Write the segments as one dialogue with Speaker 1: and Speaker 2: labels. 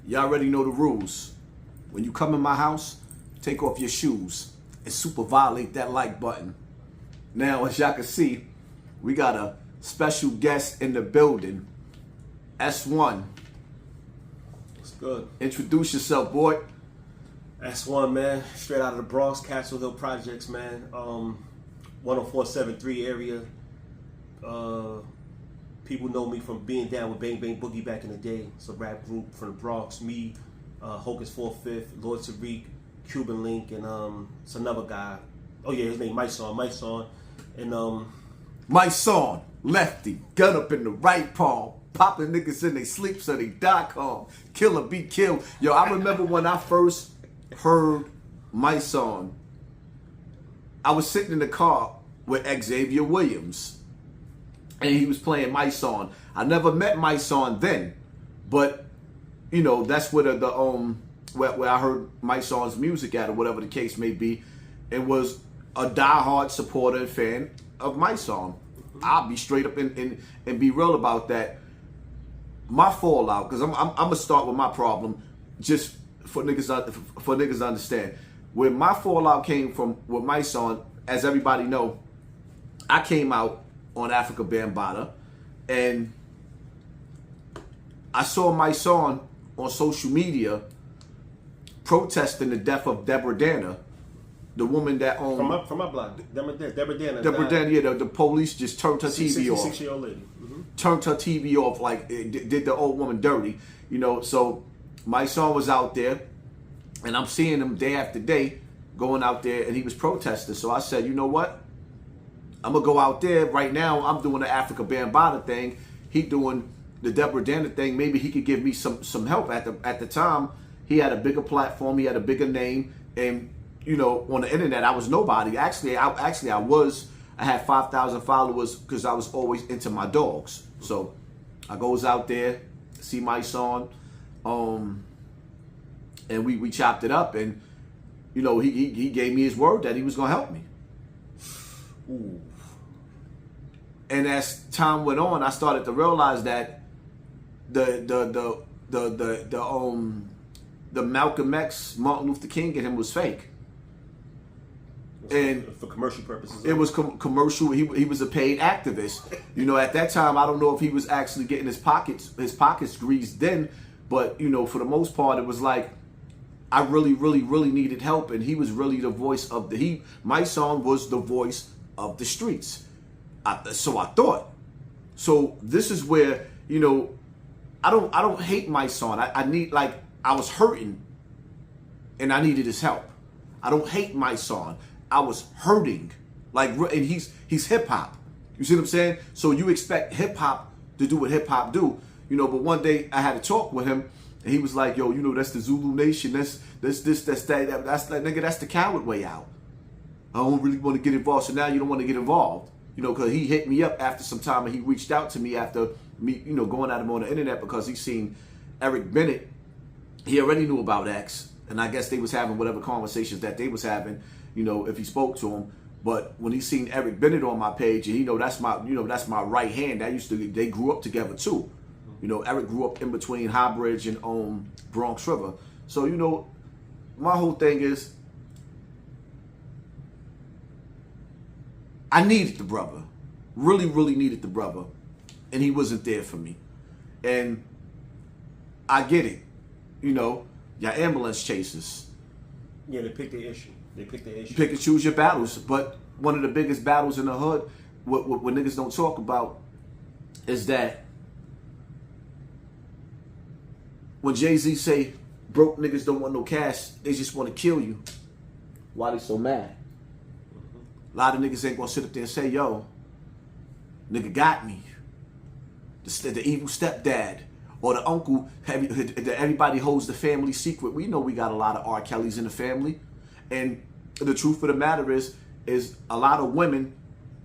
Speaker 1: Y'all already know the rules. When you come in my house, take off your shoes and super violate that like button. Now, as y'all can see, we got a special guest in the building. S1.
Speaker 2: What's good?
Speaker 1: Introduce yourself, boy.
Speaker 2: S1, man. Straight out of the Bronx, Castle Hill Projects, man. 10473 area. People know me from being down with Bang Bang Boogie back in the day. It's a rap group from the Bronx. Me, Hocus 4/5, Lord Tariq, Cuban Link, and it's another guy. Oh yeah, his name Mysonne. And
Speaker 1: Mysonne, lefty, gun up in the right palm, popping niggas in they sleep so they die calm. Killer be killed. Yo, I remember when I first heard Mysonne, I was sitting in the car with Xavier Williams. And he was playing Mysonne. I never met Mysonne then, but you know that's where where I heard Mysonne's music at, or whatever the case may be, and was a diehard supporter and fan of Mysonne. I'll be straight up and be real about that. My fallout, because I'm gonna start with my problem, just for niggas to understand. Where my fallout came from with Mysonne, as everybody know, I came out on Africa Bambaataa, and I saw Mysonne on social media protesting the death of Deborah Danner, the woman that owned
Speaker 2: from my block, Deborah Danner.
Speaker 1: Deborah Danner, yeah, the police just turned her TV off.
Speaker 2: 66-year-old lady. Mm-hmm.
Speaker 1: Turned her TV off, like did the old woman dirty, you know. So Mysonne was out there, and I'm seeing him day after day going out there, and he was protesting. So I said, you know what? I'm gonna go out there right now. I'm doing the Africa Bambaataa thing. He doing the Deborah Danner thing. Maybe he could give me some help. At the time, he had a bigger platform. He had a bigger name, and you know, on the internet, I was nobody. Actually, I had 5,000 followers because I was always into my dogs. So I goes out there, see Mysonne, and we chopped it up, and you know, he gave me his word that he was gonna help me.
Speaker 2: Ooh.
Speaker 1: And as time went on, I started to realize that the Malcolm X, Martin Luther King, and him was fake. And
Speaker 2: for commercial purposes,
Speaker 1: it was commercial. He was a paid activist. You know, at that time, I don't know if he was actually getting his pockets greased then, but you know, for the most part, it was like I really needed help, and he was really the voice of Mysonne was the voice of the streets. So I thought. So this is where, you know, I don't hate Mysonne. I was hurting, and I needed his help. I don't hate Mysonne. I was hurting, and he's hip hop. You see what I'm saying? So you expect hip hop to do what hip hop do, you know. But one day I had a talk with him, and he was like, "Yo, you know, that's the Zulu Nation. That's that nigga. That's the coward way out. I don't really want to get involved." So now you don't want to get involved, you know, because he hit me up after some time, and he reached out to me after me, you know, going at him on the internet because he seen Eric Bennett. He already knew about X, and I guess they was having whatever conversations that they was having, you know, if he spoke to him. But when he seen Eric Bennett on my page, and that's my right hand. They grew up together too. You know, Eric grew up in between Highbridge and Bronx River. So, you know, my whole thing is I needed the brother. Really needed the brother. And he wasn't there for me. And I get it. You know, your ambulance chasers.
Speaker 2: Yeah, they pick their issue.
Speaker 1: Pick and choose your battles. But one of the biggest battles in the hood, what niggas don't talk about, is that when Jay-Z say, broke niggas don't want no cash. They just want to kill you. Why they so mad? A lot of niggas ain't gonna sit up there and say, yo, nigga got me. The evil stepdad or the uncle, everybody holds the family secret. We know we got a lot of R. Kellys in the family. And the truth of the matter is a lot of women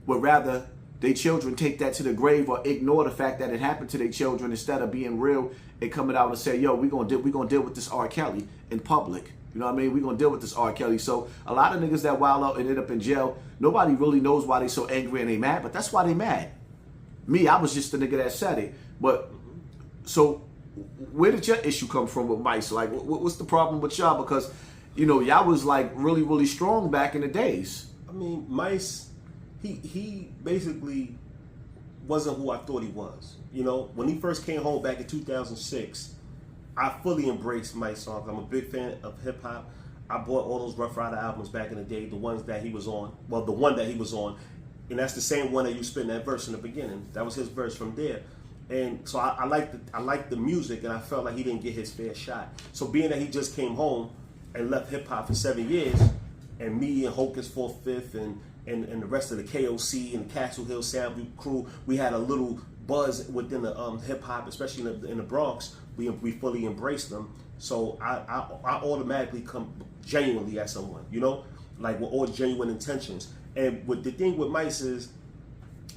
Speaker 1: would rather their children take that to the grave or ignore the fact that it happened to their children instead of being real and coming out and say, yo, we gonna deal with this R. Kelly in public. You know what I mean? We're going to deal with this R. Kelly. So a lot of niggas that wild out and end up in jail, nobody really knows why they so angry and they mad, but that's why they mad. Me, I was just the nigga that said it. But so where did your issue come from with Mice? Like, what's the problem with y'all? Because, you know, y'all was like really, really strong back in the days.
Speaker 2: I mean, Mice, he basically wasn't who I thought he was. You know, when he first came home back in 2006, I fully embraced Mysonne. I'm a big fan of hip hop. I bought all those Rough Rider albums back in the day, the ones that he was on. Well, the one that he was on, and that's the same one that you spit in that verse in the beginning. That was his verse from there. And so I liked the music, and I felt like he didn't get his fair shot. So being that he just came home and left hip hop for 7 years, and me and Hocus 4/5 and the rest of the KOC and the Castle Hill Sound crew, we had a little buzz within the hip hop, especially in the Bronx. We fully embraced them. So I automatically come genuinely at someone, you know, like with all genuine intentions. And the thing with Mice is,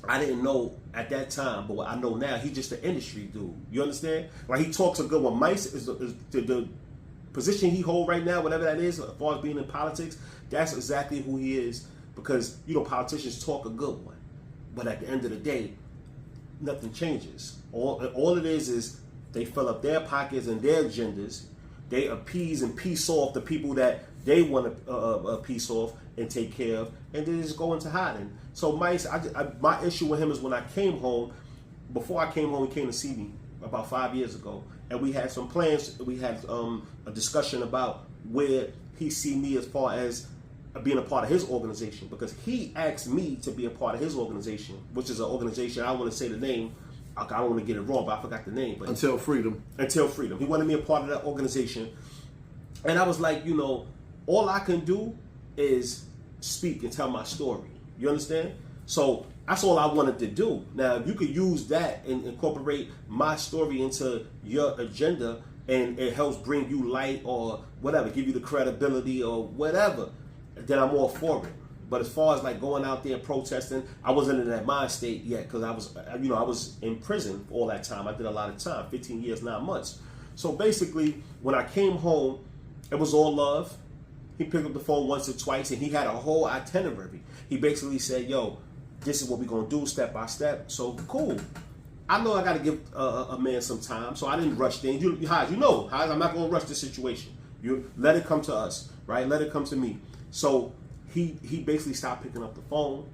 Speaker 2: I didn't know at that time, but what I know now, he's just an industry dude. You understand? Like, he talks a good one. Mice is the position he hold right now, whatever that is, as far as being in politics, that's exactly who he is. Because, you know, politicians talk a good one, but at the end of the day, nothing changes. All it is they fill up their pockets and their agendas. They appease and piece off the people that they want to piece off and take care of, and they just go into hiding. So Mice, my issue with him is when I came home, before I came home, he came to see me about 5 years ago, and we had some plans. We had a discussion about where he see me as far as being a part of his organization, because he asked me to be a part of his organization, which is an organization, I don't want to say the name, I don't want to get it wrong, but I forgot the name. But
Speaker 1: Until Freedom.
Speaker 2: Until Freedom. He wanted me a part of that organization. And I was like, you know, all I can do is speak and tell my story. You understand? So that's all I wanted to do. Now, if you could use that and incorporate my story into your agenda, and it helps bring you light or whatever, give you the credibility or whatever, then I'm all for it. But as far as like going out there protesting, I wasn't in that mind state yet, because I was in prison all that time. I did a lot of time, 15 years, 9 months. So basically, when I came home, it was all love. He picked up the phone once or twice, and he had a whole itinerary. He basically said, yo, this is what we're going to do step by step. So cool. I know I got to give a man some time, so I didn't rush things. Haj, I'm not going to rush this situation. You let it come to us, right? Let it come to me. So he basically stopped picking up the phone,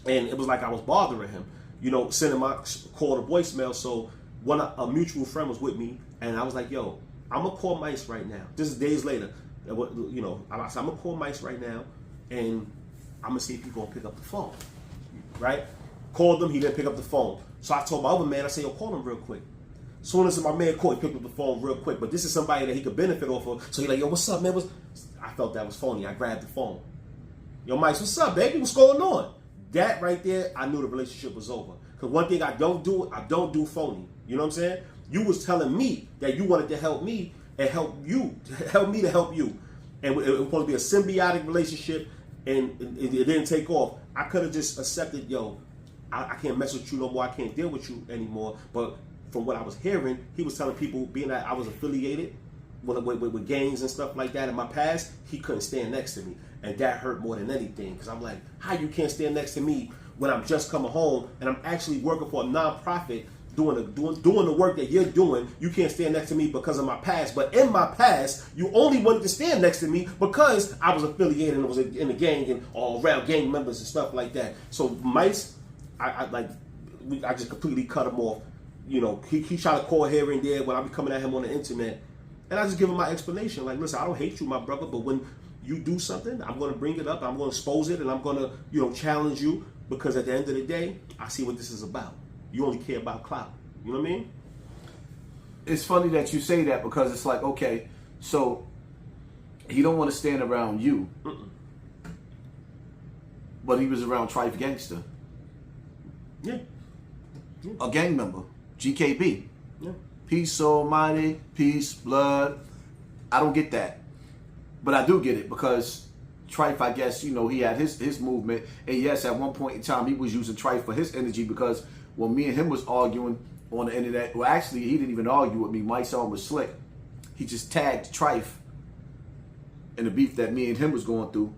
Speaker 2: and it was like I was bothering him, you know, sending my call to voicemail. So a mutual friend was with me, and I was like, yo, I'm gonna call Mice right now. This is days later. You know, I said, I'm gonna call Mice right now, and I'm gonna see if he's gonna pick up the phone, right? Called him, he didn't pick up the phone. So I told my other man, I said, yo, call him real quick. Soon as my man called, he picked up the phone real quick. But this is somebody that he could benefit off of. So he's like, yo, what's up, man? I felt that was phony. I grabbed the phone. Yo, Mike, what's up, baby? What's going on? That right there, I knew the relationship was over. Because one thing I don't do phony. You know what I'm saying? You was telling me that you wanted to help me and help me to help you. And it was supposed to be a symbiotic relationship, and it didn't take off. I could have just accepted, yo, I can't mess with you no more. I can't deal with you anymore. But from what I was hearing, he was telling people, being that I was affiliated with gangs and stuff like that in my past, he couldn't stand next to me. And that hurt more than anything, because I'm like, how you can't stand next to me when I'm just coming home and I'm actually working for a nonprofit doing the work that you're doing? You can't stand next to me because of my past. But in my past, you only wanted to stand next to me because I was affiliated and was in a gang and all around gang members and stuff like that. So Mice, I just completely cut him off. You know, he tried to call here and there when I be coming at him on the internet, and I just give him my explanation. Like, listen, I don't hate you, my brother, but when you do something, I'm going to bring it up, I'm going to expose it, and I'm going to, you know, challenge you, because at the end of the day, I see what this is about. You only care about clout. You know what I mean?
Speaker 1: It's funny that you say that, because it's like, okay, So he don't want to stand around you, but he was around Trife Gangster.
Speaker 2: Yeah.
Speaker 1: A gang member, GKB.
Speaker 2: Yeah.
Speaker 1: Peace almighty, peace, blood. I don't get that. But I do get it because Trife, I guess, you know, he had his movement. And yes, at one point in time, he was using Trife for his energy because when me and him was arguing on the internet, well, actually, he didn't even argue with me. Mysonne was slick. He just tagged Trife in the beef that me and him was going through.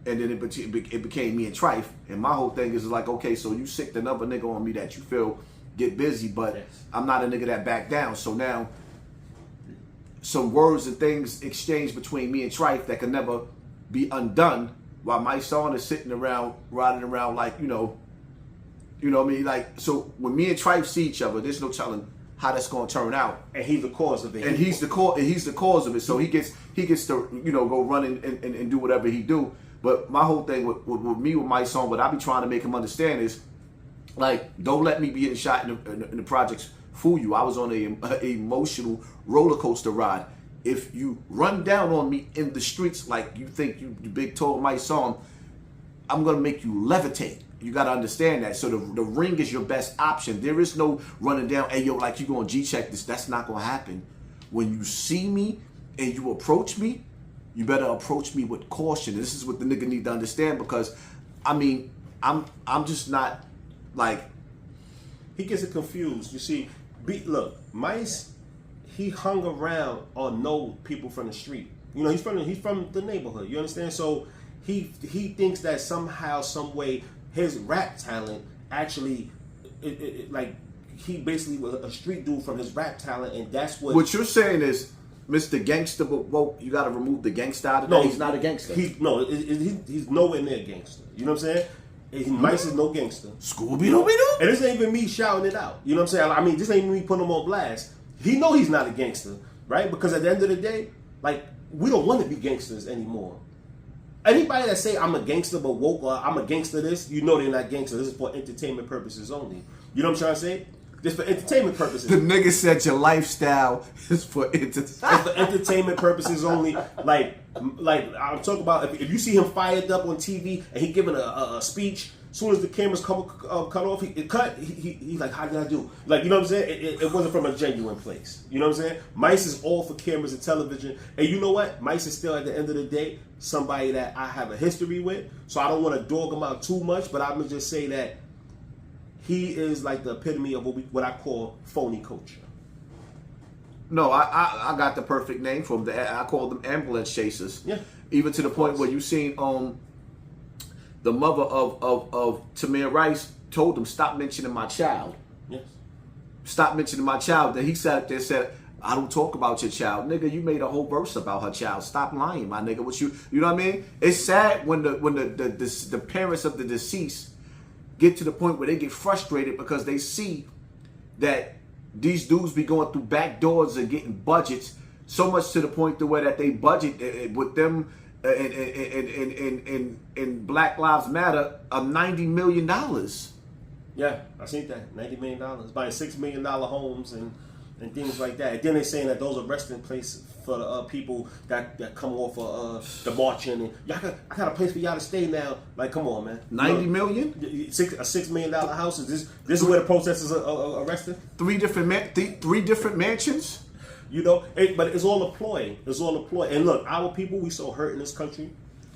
Speaker 1: And then it became me and Trife. And my whole thing is like, okay, so you sicked another nigga on me that you feel get busy, but
Speaker 2: yes.
Speaker 1: I'm not a nigga that back down. So now some words and things exchanged between me and Trife that can never be undone while Mysonne is sitting around, riding around like, you know what I mean? Like, so when me and Trife see each other, there's no telling how that's going to turn out.
Speaker 2: And he's the cause of it.
Speaker 1: And he's the cause of it. So he gets to, you know, go run and do whatever he do. But my whole thing with me, with Mysonne, what I be trying to make him understand is, like, don't let me be getting shot in the projects fool you. I was on a emotional roller coaster ride. If you run down on me in the streets like you think you big tall Mysonne, I'm going to make you levitate. You got to understand that. So the ring is your best option. There is no running down, hey, yo, like you going to G-check this. That's not going to happen. When you see me and you approach me, you better approach me with caution. And this is what the nigga need to understand because, I mean, I'm just not like...
Speaker 2: He gets it confused. You see, look, Mice, he hung around or know people from the street. You know, he's from the neighborhood. You understand? So he thinks that somehow, some way, his rap talent actually, like, he basically was a street dude from his rap talent, and that's what...
Speaker 1: What you're saying is, Mr. Gangster, but woke, you got to remove the gangster out of that. No, he's not a gangster.
Speaker 2: He's nowhere near a gangster. You know what I'm saying? Mice is no gangster.
Speaker 1: Scooby-Doo.
Speaker 2: And this ain't even me shouting it out. You know what I'm saying? I mean, this ain't me putting him on blast. He know he's not a gangster, right? Because at the end of the day, like, we don't want to be gangsters anymore. Anybody that say I'm a gangster but woke or I'm a gangster this, you know they're not gangster. This is for entertainment purposes only. You know what I'm trying to say? Just for entertainment purposes.
Speaker 1: The nigga said your lifestyle is for entertainment.
Speaker 2: It's for entertainment purposes only. Like I'm talking about if you see him fired up on TV and he giving a speech, as soon as the cameras cut off, he's like, how did I do? Like, you know what I'm saying? It wasn't from a genuine place. You know what I'm saying? Mice is all for cameras and television. And you know what? Mice is still, at the end of the day, somebody that I have a history with. So I don't want to dog him out too much, but I'm going to just say that he is like the epitome of what I call phony culture.
Speaker 1: No, I got the perfect name for him. I call them ambulance chasers.
Speaker 2: Yeah.
Speaker 1: Even to the point where you seen the mother of Tamir Rice told him, stop mentioning my child.
Speaker 2: Yes.
Speaker 1: Stop mentioning my child. Then he sat up there and said, I don't talk about your child. Nigga, you made a whole verse about her child. Stop lying, my nigga. What you know what I mean? It's sad when the parents of the deceased get to the point where they get frustrated because they see that these dudes be going through back doors and getting budgets, so much to the point to where that they budget with them in Black Lives Matter of $90 million.
Speaker 2: Yeah, I seen that. $90 million. Buying $6 million homes and things like that. And then they're saying that those are resting places for the people that come off of the marching. And I got a place for y'all to stay now. Like, come on, man.
Speaker 1: 90 million?
Speaker 2: A $6 million house. This is where the protesters are arrested?
Speaker 1: Three different mansions?
Speaker 2: You know, but it's all a ploy. It's all a ploy. And look, our people, we so hurt in this country.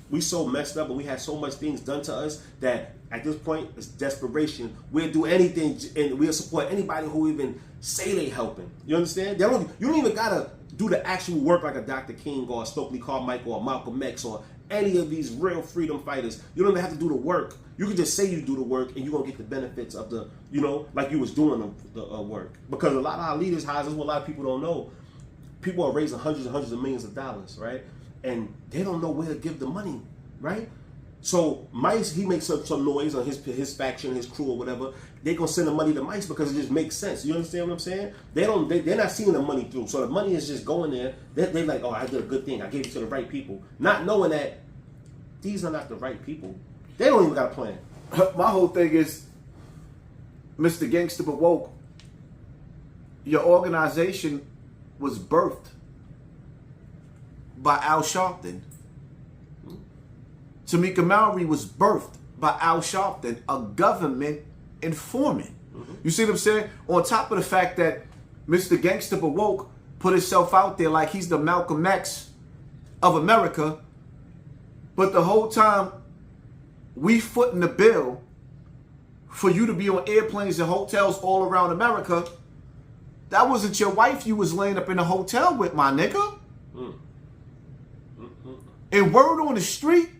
Speaker 2: We so messed up and we had so much things done to us that at this point, it's desperation. We'll do anything and we'll support anybody who even say they helping. You understand? You don't even gotta do the actual work like a Dr. King or a Stokely Carmichael or Malcolm X or any of these real freedom fighters. You don't even have to do the work. You can just say you do the work and you're going to get the benefits of the, you know, like you was doing the work. Because a lot of our leaders, this is what a lot of people don't know. People are raising hundreds and hundreds of millions of dollars, right? And they don't know where to give the money, right? So Mice, he makes some noise on his faction, his crew or whatever. They're gonna send the money to Mice because it just makes sense. You understand what I'm saying? They're not seeing the money through. So the money is just going there. They're like, oh, I did a good thing. I gave it to the right people. Not knowing that these are not the right people. They don't even got a plan.
Speaker 1: My whole thing is, Mr. Gangster but Woke, your organization was birthed by Al Sharpton. Tamika Mallory was birthed by Al Sharpton, a government informant. You see what I'm saying? On top of the fact that Mr. Gangsta but Woke put himself out there like he's the Malcolm X of America, but the whole time we footing the bill for you to be on airplanes and hotels all around America. That wasn't your wife you was laying up in a hotel with, my nigga. And word on the street,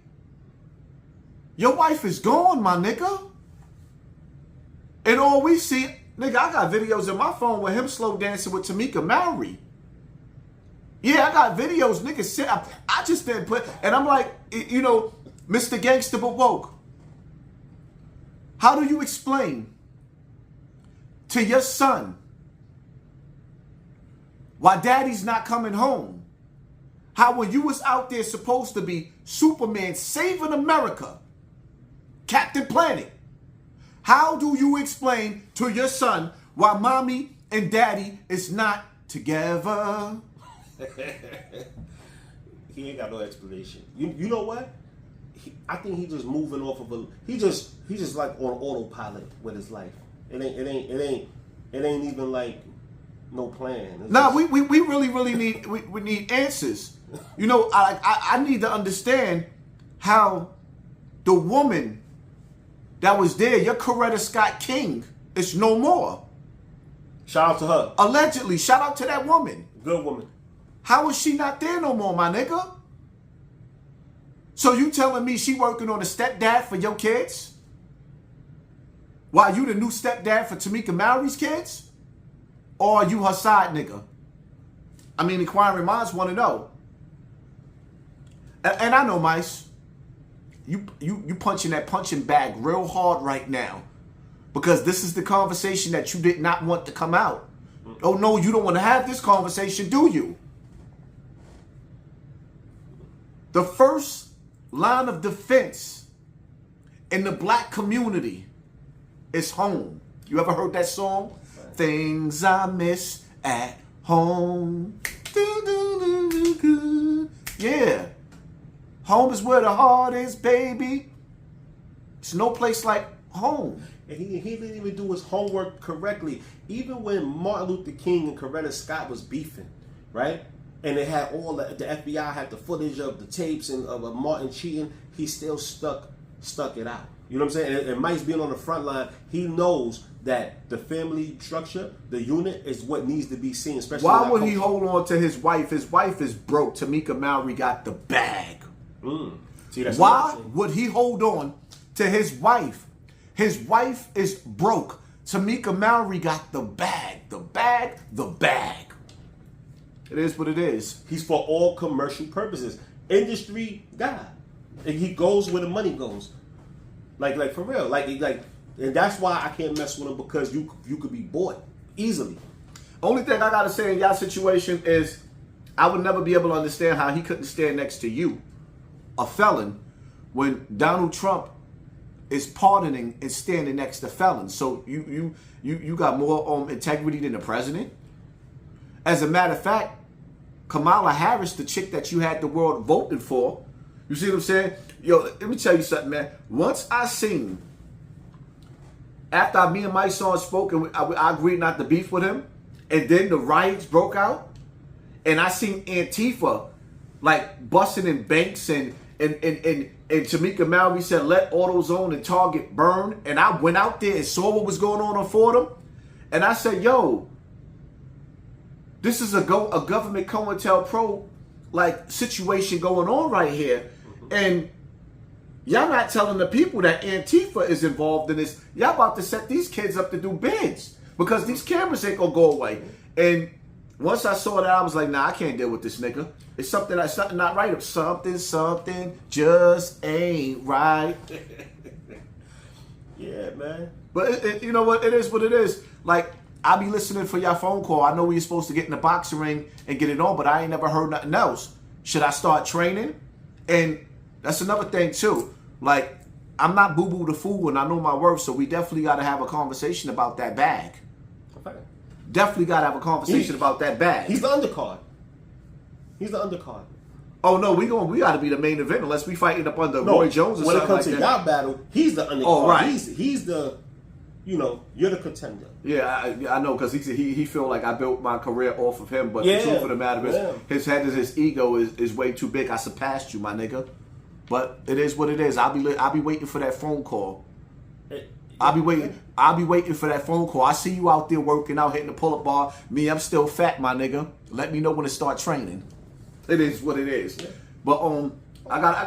Speaker 1: your wife is gone, my nigga. And all we see, nigga, I got videos in my phone with him slow dancing with Tamika Mallory. Yeah, I got videos, nigga. Sit, I just didn't put, and I'm like, you know, Mr. Gangsta but Woke. How do you explain to your son why daddy's not coming home? How when you was out there supposed to be Superman saving America, Captain Planet, how do you explain to your son why mommy and daddy is not together?
Speaker 2: He ain't got no explanation. You know what? I think he just moving off of a. He just like on autopilot with his life. It ain't even like no plan.
Speaker 1: We really need we need answers. You know, I need to understand how the woman that was there, your Coretta Scott King, is no more.
Speaker 2: Shout out to her.
Speaker 1: Allegedly, shout out to that woman.
Speaker 2: Good woman.
Speaker 1: How is she not there no more, my nigga? So you telling me she working on a stepdad for your kids? While you the new stepdad for Tamika Mallory's kids? Or are you her side nigga? I mean, inquiring minds want to know. And I know, Mice, you punching that punching bag real hard right now. Because this is the conversation that you did not want to come out. Oh no, you don't want to have this conversation, do you? The first line of defense in the black community is home. You ever heard that song? Things I miss at home. Yeah. Home is where the heart is, baby. It's no place like home.
Speaker 2: And he didn't even do his homework correctly. Even when Martin Luther King and Coretta Scott was beefing, right? And they had all the FBI had the footage of the tapes and of Martin cheating. He still stuck it out. You know what I'm saying? And Mike's being on the front line. He knows that the family structure, the unit, is what needs to be seen. Especially
Speaker 1: why would he hold on to his wife? His wife is broke. Tamika Mallory got the bag.
Speaker 2: See, that's
Speaker 1: why would he hold on to his wife? His wife is broke. Tamika Mallory got the bag. The bag. The bag. It is what it is.
Speaker 2: He's for all commercial purposes. Industry guy. And he goes where the money goes. Like for real. Like, and that's why I can't mess with him, because you could be bought easily.
Speaker 1: Only thing I gotta say in y'all situation is I would never be able to understand how he couldn't stand next to you, a felon, when Donald Trump is pardoning and standing next to felons. So you got more integrity than the president. As a matter of fact, Kamala Harris, the chick that you had the world voting for, you see what I'm saying? Yo, let me tell you something, man. Once I seen, after me and Mysonne spoke and I agreed not to beef with him, and then the riots broke out, and I seen Antifa like busting in banks and Tamika Mallory said, let AutoZone and Target burn. And I went out there and saw what was going on Fordham. And I said, yo, this is a government COINTELPRO like situation going on right here. And y'all not telling the people that Antifa is involved in this. Y'all about to set these kids up to do bids because these cameras ain't gonna go away. And once I saw that, I was like, nah, I can't deal with this nigga. It's something not right. Something just ain't right.
Speaker 2: Yeah, man.
Speaker 1: But you know what? It is what it is. Like, I be listening for your phone call. I know we supposed to get in the boxing ring and get it on, but I ain't never heard nothing else. Should I start training? And that's another thing too. Like, I'm not boo-boo the fool and I know my worth, so we definitely got to have a conversation about that bag.
Speaker 2: Okay.
Speaker 1: Definitely got to have a conversation about that bag.
Speaker 2: He's the undercard.
Speaker 1: Oh no, we got to be the main event unless we fighting up under Roy Jones or
Speaker 2: when
Speaker 1: something
Speaker 2: it comes
Speaker 1: like
Speaker 2: to
Speaker 1: that.
Speaker 2: y'all battle, he's the undercard.
Speaker 1: Oh, right.
Speaker 2: He's the, you're the contender.
Speaker 1: Yeah, I know, because he feel like I built my career off of him, but
Speaker 2: Yeah,
Speaker 1: the truth of the matter is,
Speaker 2: yeah.
Speaker 1: his head and his ego is way too big. I surpassed you, my nigga. But it is what it is. I'll be waiting for that phone call. I'll be waiting for that phone call. I see you out there working out, hitting the pull-up bar. Me, I'm still fat, my nigga. Let me know when to start training. It is what it is. But I got